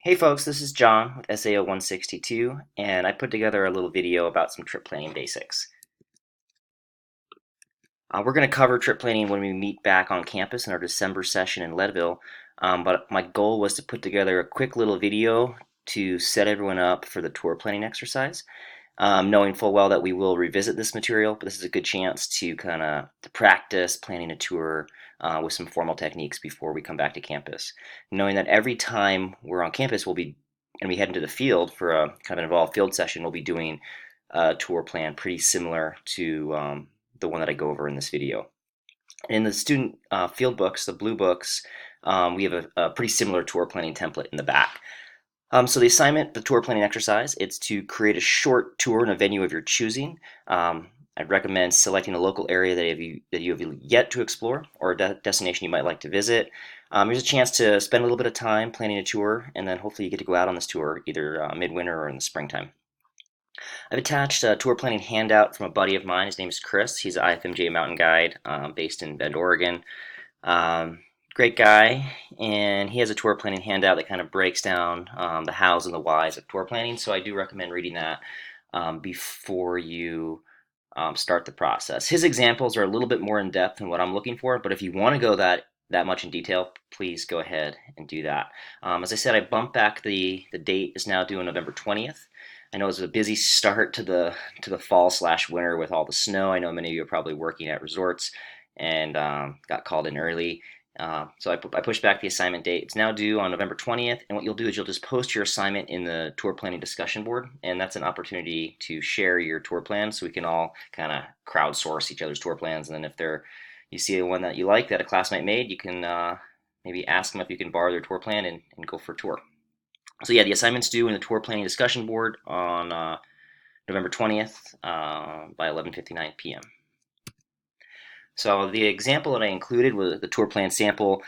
Hey folks, this is John with SAO 162, and I put together a little video about some trip planning basics. We're going to cover trip planning when we meet back on campus in our December session in Leadville, but my goal was to put together a quick little video to set everyone up for the tour planning exercise, knowing full well that we will revisit this material, but this is a good chance to kind of practice planning a tour with some formal techniques before we come back to campus. Knowing that every time we're on campus, and we head into the field for a kind of an involved field session, we'll be doing a tour plan pretty similar to the one that I go over in this video. In the student field books, the blue books, we have a pretty similar tour planning template in the back. So the assignment, the tour planning exercise, it's to create a short tour in a venue of your choosing. I'd recommend selecting a local area that you have yet to explore or a destination you might like to visit. Here's a chance to spend a little bit of time planning a tour, and then hopefully you get to go out on this tour either midwinter or in the springtime. I've attached a tour planning handout from a buddy of mine. His name is Chris. He's an IFMJ mountain guide based in Bend, Oregon. Um, Great guy, and he has a tour planning handout that kind of breaks down the hows and the whys of tour planning. So I do recommend reading that before you start the process. His examples are a little bit more in depth than what I'm looking for, but if you want to go that much in detail, please go ahead and do that. As I said, I bumped back the date is now due on November 20th. I know it's a busy start to the fall slash winter with all the snow. I know many of you are probably working at resorts and got called in early. So I pushed back the assignment date. It's now due on November 20th, and what you'll do is you'll just post your assignment in the tour planning discussion board, and that's an opportunity to share your tour plans so we can all kind of crowdsource each other's tour plans. And then if you see one that you like that a classmate made, you can maybe ask them if you can borrow their tour plan and go for a tour. So yeah, the assignment's due in the tour planning discussion board on November 20th by 11:59 p.m. So the example that I included was the tour plan sample.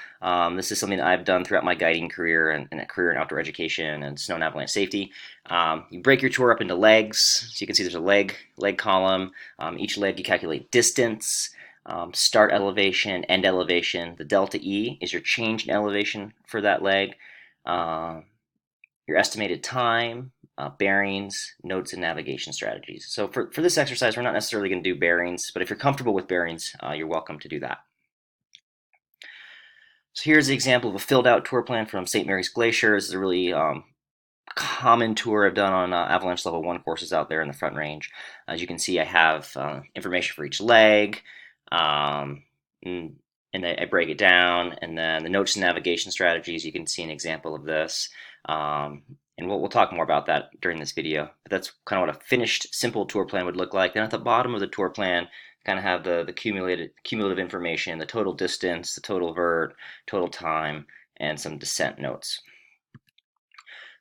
This is something that I've done throughout my guiding career and a career in outdoor education and snow and avalanche safety. You break your tour up into legs. So you can see there's a leg column. Each leg you calculate distance, start elevation, end elevation. The delta E is your change in elevation for that leg. Your estimated time, bearings, notes, and navigation strategies. So for this exercise, we're not necessarily going to do bearings, but if you're comfortable with bearings, you're welcome to do that. So here's the example of a filled out tour plan from St. Mary's Glacier. This is a really common tour I've done on avalanche level 1 courses out there in the Front Range. As you can see, I have information for each leg, and I break it down, and then the notes and navigation strategies, you can see an example of this. And we'll talk more about that during this video. But that's kind of what a finished simple tour plan would look like. Then at the bottom of the tour plan, kind of have the cumulative information, the total distance, the total vert, total time, and some descent notes.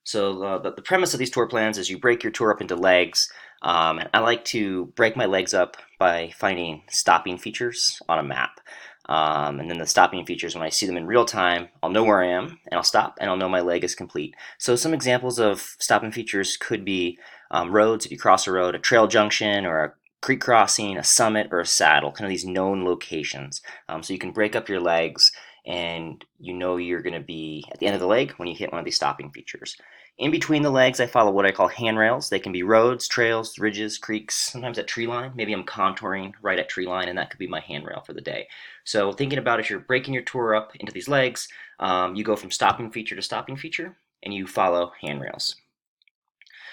So the premise of these tour plans is you break your tour up into legs. I like to break my legs up by finding stopping features on a map. And then the stopping features, when I see them in real time, I'll know where I am, and I'll stop, and I'll know my leg is complete. So some examples of stopping features could be roads, if you cross a road, a trail junction, or a creek crossing, a summit, or a saddle, kind of these known locations. So you can break up your legs, and you know you're going to be at the end of the leg when you hit one of these stopping features. In between the legs, I follow what I call handrails. They can be roads, trails, ridges, creeks, sometimes at tree line. Maybe I'm contouring right at tree line, and that could be my handrail for the day. So thinking about if you're breaking your tour up into these legs, you go from stopping feature to stopping feature, and you follow handrails.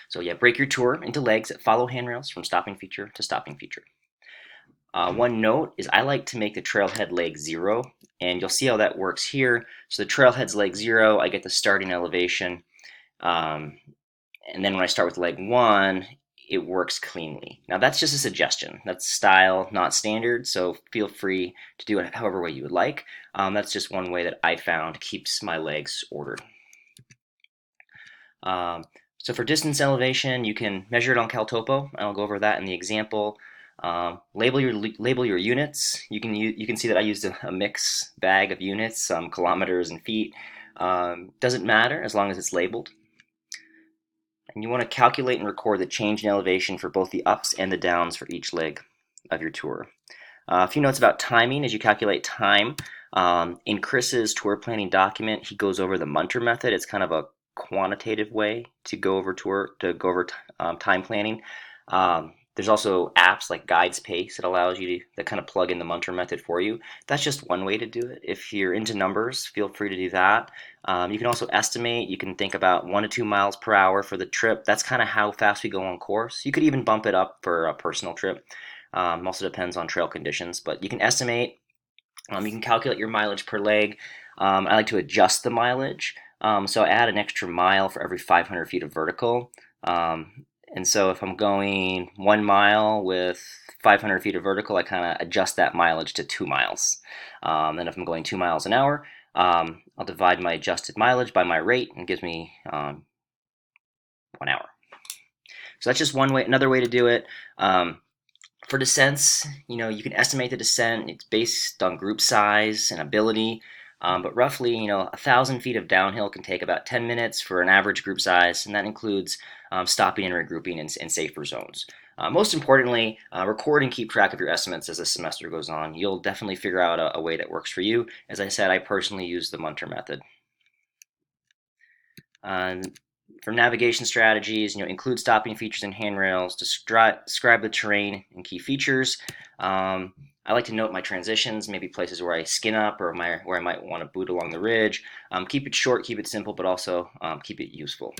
So yeah, break your tour into legs that follow handrails from stopping feature to stopping feature. One note is I like to make the trailhead leg 0, and you'll see how that works here. So the trailhead's leg 0, I get the starting elevation. And then when I start with leg 1, it works cleanly. Now that's just a suggestion. That's style, not standard, so feel free to do it however way you would like. That's just one way that I found keeps my legs ordered. So for distance elevation, you can measure it on CalTopo, and I'll go over that in the example. Label your units. You can see that I used a mix bag of units, kilometers and feet. Doesn't matter as long as it's labeled. And you want to calculate and record the change in elevation for both the ups and the downs for each leg of your tour. A few notes about timing as you calculate time. In Chris's tour planning document, he goes over the Munter method. It's kind of a quantitative way to go over time planning. There's also apps like Guides Pace that allows you that kind of plug in the Munter method for you. That's just one way to do it. If you're into numbers, feel free to do that. You can also estimate. You can think about 1 to 2 miles per hour for the trip. That's kind of how fast we go on course. You could even bump it up for a personal trip. Also depends on trail conditions, but you can estimate. You can calculate your mileage per leg. I like to adjust the mileage. So I add an extra mile for every 500 feet of vertical. And so if I'm going 1 mile with 500 feet of vertical, I kind of adjust that mileage to 2 miles. And if I'm going 2 miles an hour, I'll divide my adjusted mileage by my rate and it gives me 1 hour. So that's just one way. Another way to do it. For descents, you can estimate the descent. It's based on group size and ability. But roughly, 1,000 feet of downhill can take about 10 minutes for an average group size, and that includes stopping and regrouping in safer zones. Most importantly, record and keep track of your estimates as the semester goes on. You'll definitely figure out a way that works for you. As I said, I personally use the Munter method. For navigation strategies, include stopping features and handrails, describe the terrain and key features. I like to note my transitions, maybe places where I skin up or where I might want to boot along the ridge. Keep it short, keep it simple, but also keep it useful.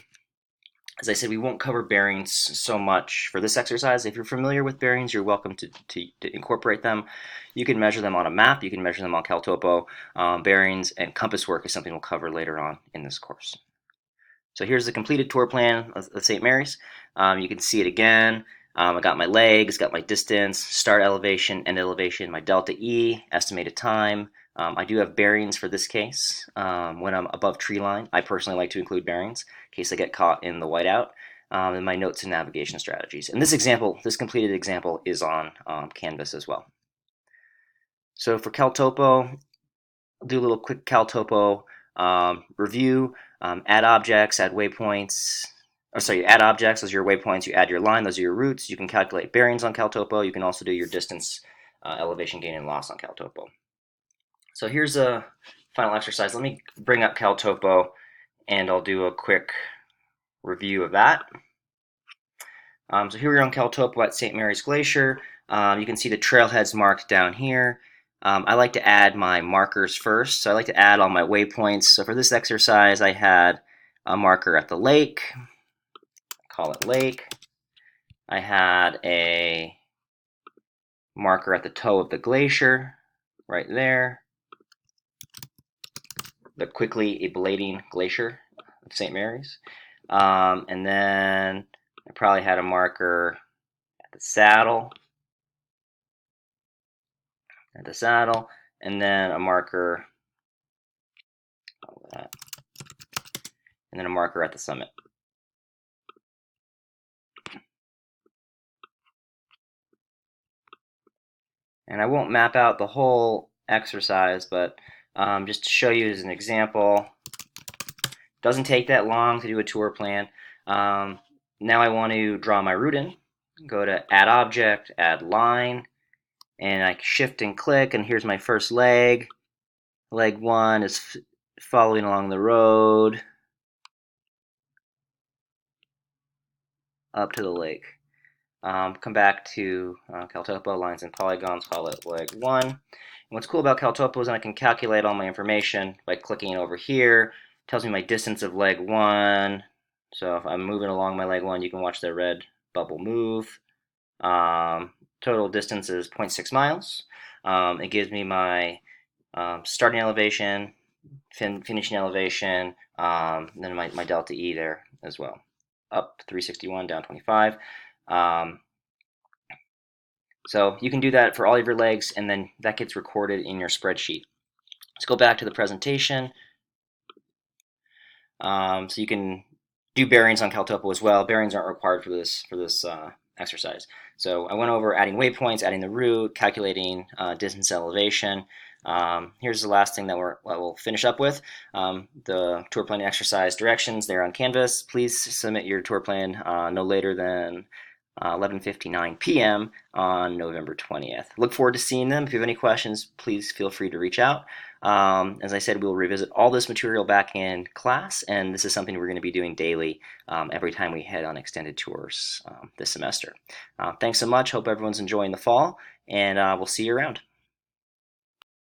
As I said, we won't cover bearings so much for this exercise. If you're familiar with bearings, you're welcome to incorporate them. You can measure them on a map, you can measure them on CalTopo. Bearings and compass work is something we'll cover later on in this course. So here's the completed tour plan of St. Mary's. You can see it again. I got my legs, got my distance, start elevation, end elevation, my delta E, estimated time. I do have bearings for this case when I'm above tree line. I personally like to include bearings in case I get caught in the whiteout. And my notes and navigation strategies. And this completed example is on Canvas as well. So for CalTopo, I'll do a little quick CalTopo review. Add objects, add waypoints. Add objects, those are your waypoints. You add your line, those are your routes. You can calculate bearings on CalTopo. You can also do your distance, elevation gain and loss on CalTopo. So here's a final exercise. Let me bring up CalTopo and I'll do a quick review of that. So here we're on CalTopo at St. Mary's Glacier. You can see the trailheads marked down here. I like to add my markers first, so I like to add all my waypoints. So for this exercise, I had a marker at the lake, call it lake. I had a marker at the toe of the glacier, right there, the quickly ablating glacier of St. Mary's. And then I probably had a marker at the saddle, and then a marker, and then a marker at the summit. And I won't map out the whole exercise, but just to show you as an example, doesn't take that long to do a tour plan. Now I want to draw my route in. Go to Add Object, Add Line, and I shift and click, and here's my first leg. Leg 1 is following along the road up to the lake. Come back to CalTopo, lines and polygons, call it leg 1. And what's cool about CalTopo is I can calculate all my information by clicking over here. It tells me my distance of leg 1. So if I'm moving along my leg 1, you can watch the red bubble move. Total distance is 0.6 miles. It gives me my starting elevation, finishing elevation, then my delta E there as well. Up 361, down 25. So you can do that for all of your legs, and then that gets recorded in your spreadsheet. Let's go back to the presentation. So you can do bearings on CalTopo as well. Bearings aren't required for this exercise. So I went over adding waypoints, adding the route, calculating distance elevation. Here's the last thing that we'll finish up with. The tour planning exercise directions there on Canvas. Please submit your tour plan no later than 11:59 p.m. on November 20th. Look forward to seeing them. If you have any questions, please feel free to reach out. As I said, we'll revisit all this material back in class, and this is something we're going to be doing daily every time we head on extended tours this semester. Thanks so much. Hope everyone's enjoying the fall, and we'll see you around.